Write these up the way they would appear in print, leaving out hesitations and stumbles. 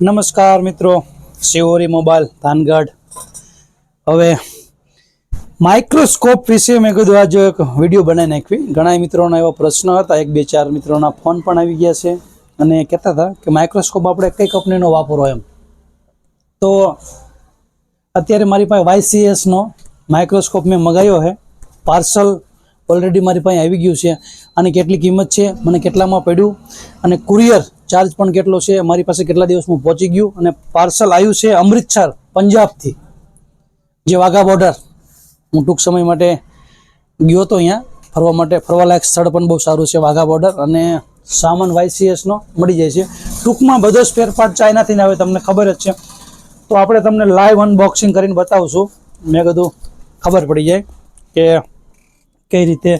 નમસ્કાર મિત્રો, શિવોરી મોબાઈલ થાનગઢ. હવે માઇક્રોસ્કોપ વિશે મેં કીધું આજે એક વિડીયો બનાવી નાખવી. ઘણા મિત્રોના એવા પ્રશ્ન હતા, 1-2-4 મિત્રોના ફોન પણ આવી ગયા છે અને કહેતા હતા કે માઇક્રોસ્કોપ આપણે કઈ કંપનીનો વાપરવો એમ. તો અત્યારે મારી પાસે YCSનો માઇક્રોસ્કોપ મેં મંગાવ્યો છે. પાર્સલ ઓલરેડી મારી પાસે આવી ગયું છે. અને કેટલી કિંમત છે, મને કેટલામાં પડ્યું અને કુરિયર ચાર્જ પણ કેટલો છે, મારી પાસે કેટલા દિવસમાં પહોંચી ગયું. અને પાર્સલ આવ્યું છે અમૃતસર પંજાબથી, જે વાઘા બોર્ડર. હું ટૂંક સમય માટે ગયો હતો અહીંયા ફરવા માટે. ફરવાલાયક સ્થળ પણ બહુ સારું છે વાઘા બોર્ડર. અને સામાન YCSનો મળી જાય છે. ટૂંકમાં બધો સ્પેર પાર્ટ ચાઇનાથી આવે, તમને ખબર જ છે. તો આપણે તમને લાઈવ અનબોક્સિંગ કરીને બતાવશું. મેં કીધું ખબર પડી જાય કે કઈ રીતે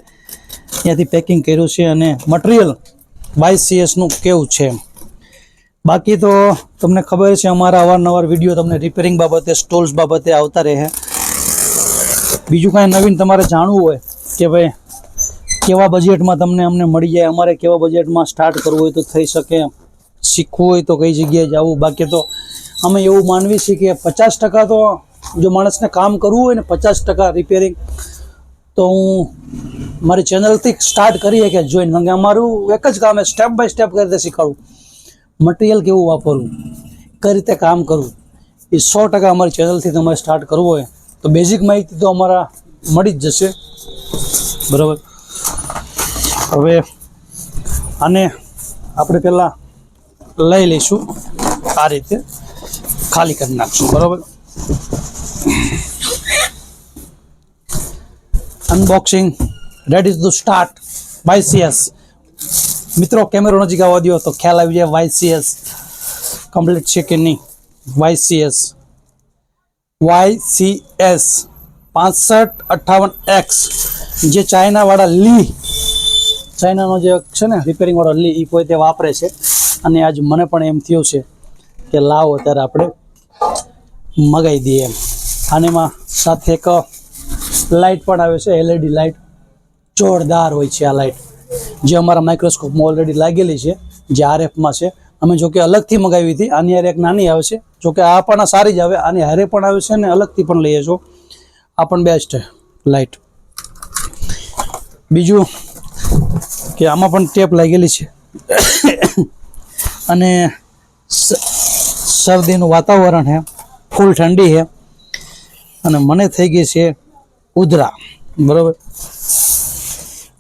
ત્યાંથી પેકિંગ કર્યું છે અને મટીરિયલ YCSનું કેવું છે. બાકી તો તમને ખબર છે અમારા અવારનવાર વિડીયો તમને રિપેરિંગ બાબતે, સ્ટોલ્સ બાબતે આવતા રહે. બીજું કાંઈ નવીન તમારે જાણવું હોય કે ભાઈ કેવા બજેટમાં તમને અમને મળી જાય, અમારે કેવા બજેટમાં સ્ટાર્ટ કરવું હોય તો થઈ શકે, શીખવું હોય તો કઈ જગ્યાએ જવું. બાકી તો અમે એવું માનવી છીએ કે 50% તો જો માણસને કામ કરવું હોય ને, 50% રિપેરિંગ તો હું મારી ચેનલથી સ્ટાર્ટ કરીએ કે જોઈને. કારણ કે અમારું એક જ કામ છે, સ્ટેપ બાય સ્ટેપ કઈ રીતે શીખવાડવું, મટીરિયલ કેવું વાપરવું, કઈ રીતે કામ કરવું. એ 100% અમારી ચેનલથી તમારે સ્ટાર્ટ કરવું હોય તો બેઝિક માહિતી તો અમારા મળી જ જશે, બરાબર. હવે આને આપણે પહેલાં લઈ લઈશું, આ રીતે ખાલી કરી નાખશું, બરાબર. Unboxing ready to start. YCS મિત્રો, કેમેરો નજીક આવવા દો તો ખ્યાલ આવી જાય YCS કમ્પ્લીટ છે કે નહીં. YCS 6558X, જે ચાઇનાવાળા ચાઇનાનો જે છે ને રિપેરિંગ વાળો એ પોતે વાપરે છે. અને આજ મને પણ એમ થયું છે કે લાવો ત્યારે આપણે મગાવી દઈએ એમ. આનેમાં સાથે એક લાઇટ પણ આવે છે, LED લાઇટ. જોરદાર હોય છે આ લાઇટ, જે અમારા માઇક્રોસ્કોપમાં ઓલરેડી લાગેલી છે, જે RFમાં છે. અમે જોકે અલગથી મંગાવી હતી. આની હારે એક નાની આવે છે, જોકે આ પણ સારી જ આવે. આની હારે પણ આવે છે અને અલગથી પણ લઈએ છો, આ પણ બેસ્ટ લાઇટ. બીજું કે આમાં પણ ટેપ લાગેલી છે. અને શરદીનું વાતાવરણ છે, ફૂલ ઠંડી છે અને મને થઈ ગઈ છે ઉધરા, બરાબર.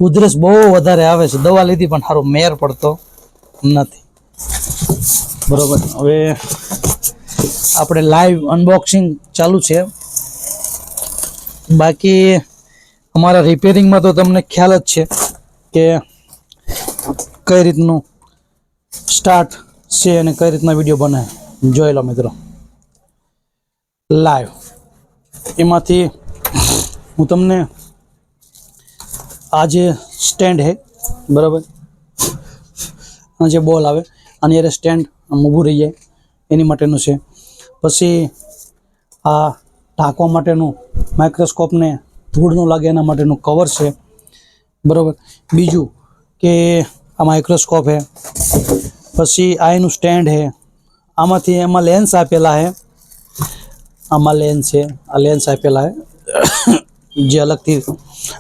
ઉધરસ બહુ વધારે આવે છે, દવા લીધી પણ સારો મેર પડતો નથી, બરાબર. હવે આપણે લાઈવ અનબોક્સિંગ ચાલુ છે. બાકી અમારા રિપેરિંગમાં તો તમને ખ્યાલ જ છે કે કઈ રીતનું સ્ટાર્ટ છે અને કઈ રીતના વિડીયો બને. જોઈ લો મિત્રો લાઈવ. એમાંથી હું તમને આ જે સ્ટેન્ડ છે, બરાબર, આ જે બોલ આવે આની અરે સ્ટેન્ડ ઊભું રહી જાય એની માટેનું છે. પછી આ ઢાંકવા માટેનું, માઇક્રોસ્કોપને ધૂળ ન લાગે એના માટેનું કવર છે, બરાબર. બીજું કે આ માઇક્રોસ્કોપ છે. પછી આ એનું સ્ટેન્ડ છે. આમાંથી એમાં લેન્સ આપેલા છે, આમાં લેન્સ છે, આ લેન્સ આપેલા છે જે અલગથી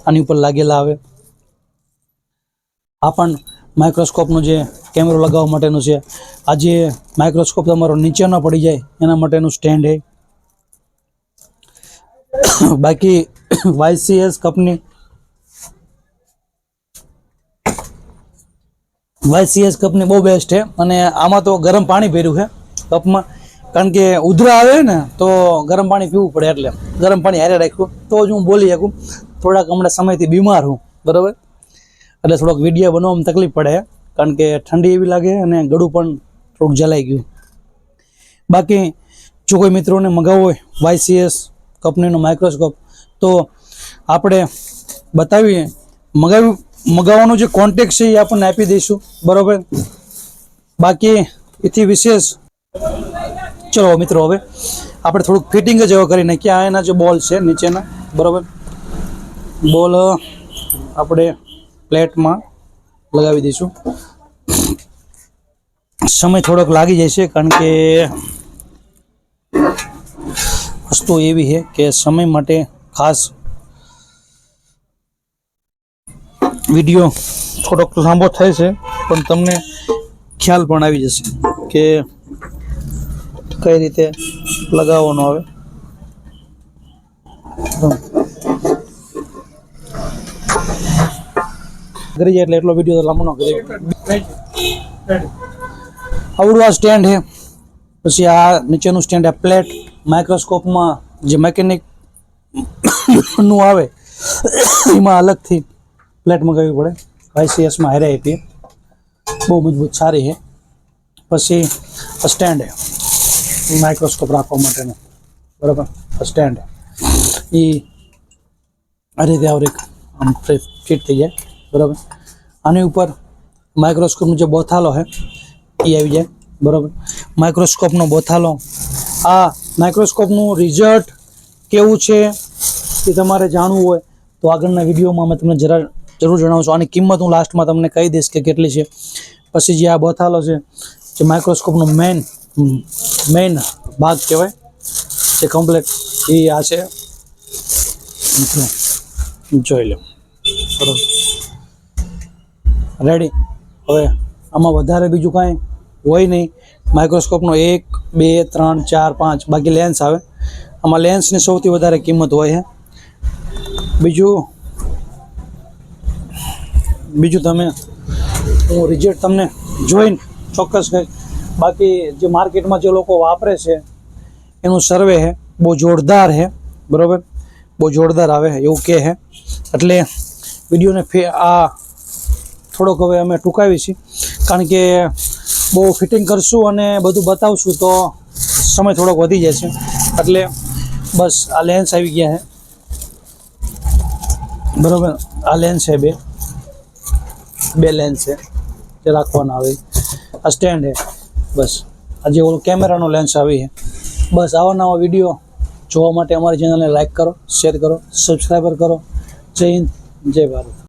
આની ઉપર લાગેલા આવે. આ પણ માઇક્રોસ્કોપનું જે કેમેરો લગાવવા માટેનું છે. આ જે માઇક્રોસ્કોપ તમારો નીચે ન પડી જાય એના માટેનું સ્ટેન્ડ છે. બાકી YCS કંપની, YCS કંપની બહુ બેસ્ટ છે. અને આમાં તો ગરમ પાણી ભર્યું છે કપમાં, કારણ કે ઉધરા આવે ને તો ગરમ પાણી પીવું પડે, એટલે ગરમ પાણી હારે રાખ્યું તો જ હું બોલી શકું. થોડાક હમણાં સમયથી બીમાર હું, બરાબર, એટલે થોડોક વિડીયો બનાવવામાં તકલીફ પડે, કારણ કે ઠંડી એવી લાગે અને ગળું પણ થોડુંક જલાઈ ગયું. બાકી જો કોઈ મિત્રોને મગાવવો હોય YCS કંપનીનો માઇક્રોસ્કોપ તો આપણે બતાવીએ. મગાવવાનો જે કોન્ટેક્ટ છે એ આપણને આપી દઈશું, બરાબર. બાકી એથી વિશેષ ચલો મિત્રો, હવે આપણે થોડુંક ફિટિંગ જ એવો કરી નાખીએ. આ એના જે બોલ છે નીચેના, બરાબર, બોલ આપણે પ્લેટમાં લગાવી દઈશું. સમય થોડોક લાગી જાય છે, કારણ કે વસ્તુ એવી છે કે સમય માટે ખાસ વિડીયો થોડોક લાંબો થાય છે, પણ તમને ખ્યાલ પણ આવી જશે કે કઈ રીતે લગાવવાનો આવે. કરી જાય એટલે એટલો વિડીયો તો લાંબો ન કરી. આવડું આ સ્ટેન્ડ છે, પછી આ નીચેનું સ્ટેન્ડ આ પ્લેટ માઇક્રોસ્કોપમાં જે મેકેનિક નું આવે એમાં અલગથી પ્લેટ મગાવવી પડે. ICSમાં હારે આપીએ, બહુ મજબૂત સારી છે. પછી આ સ્ટેન્ડ છે માઇક્રોસ્કોપ રાખવા માટેનું, બરાબર. આ સ્ટેન્ડ એ આ રીતે આમ ફિટ થઈ જાય, બરાબર. આની ઉપર માઇક્રોસ્કોપનો જે બોથાલો છે એ આવી જાય, બરાબર. માઇક્રોસ્કોપનો બોથાલો, આ માઇક્રોસ્કોપનું રિઝલ્ટ કેવું છે એ તમારે જાણવું હોય તો આગળના વિડીયોમાં અમે તમને જરૂર જણાવશું. આની કિંમત હું લાસ્ટમાં તમને કહી દઈશ કે કેટલી છે. પછી જે આ બોથાલો છે, જે માઇક્રોસ્કોપનો મેઇન ભાગ કહેવાય, જે કમ્પ્લેટ એ આ છે, જોઈ લો, બરાબર. રેડી. હવે આમાં વધારે બીજું કાંઈ હોય નહીં. માઇક્રોસ્કોપનો 1, 2, 3, 4, 5 બાકી લેન્સ આવે. આમાં લેન્સની સૌથી વધારે કિંમત હોય છે. બીજું તમે હું રિઝલ્ટ તમને જોઈને ચોક્કસ કહીશ. બાકી જે માર્કેટમાં જે લોકો વાપરે છે એનું સર્વે છે, બહુ જોરદાર છે, બરાબર. બહુ જોરદાર આવે એવું કહે છે. એટલે વિડીયોને આ થોડોક હવે અમે ટૂંકાવી છીએ, કારણ કે બહુ ફિટિંગ કરશું અને બધું બતાવશું તો સમય થોડોક વધી જશે. એટલે બસ આ લેન્સ આવી ગયા છે, બરાબર. આ લેન્સ છે, બે લેન્સ છે જે રાખવાના આવે. આ સ્ટેન્ડ છે, બસ. આ જે ઓલો કેમેરાનો લેન્સ આવી છે. બસ આવા નવા વિડીયો જોવા માટે અમારી ચેનલને લાઈક કરો, શેર કરો, સબસ્ક્રાઈબર કરો. જય હિન્દ, જય ભારત.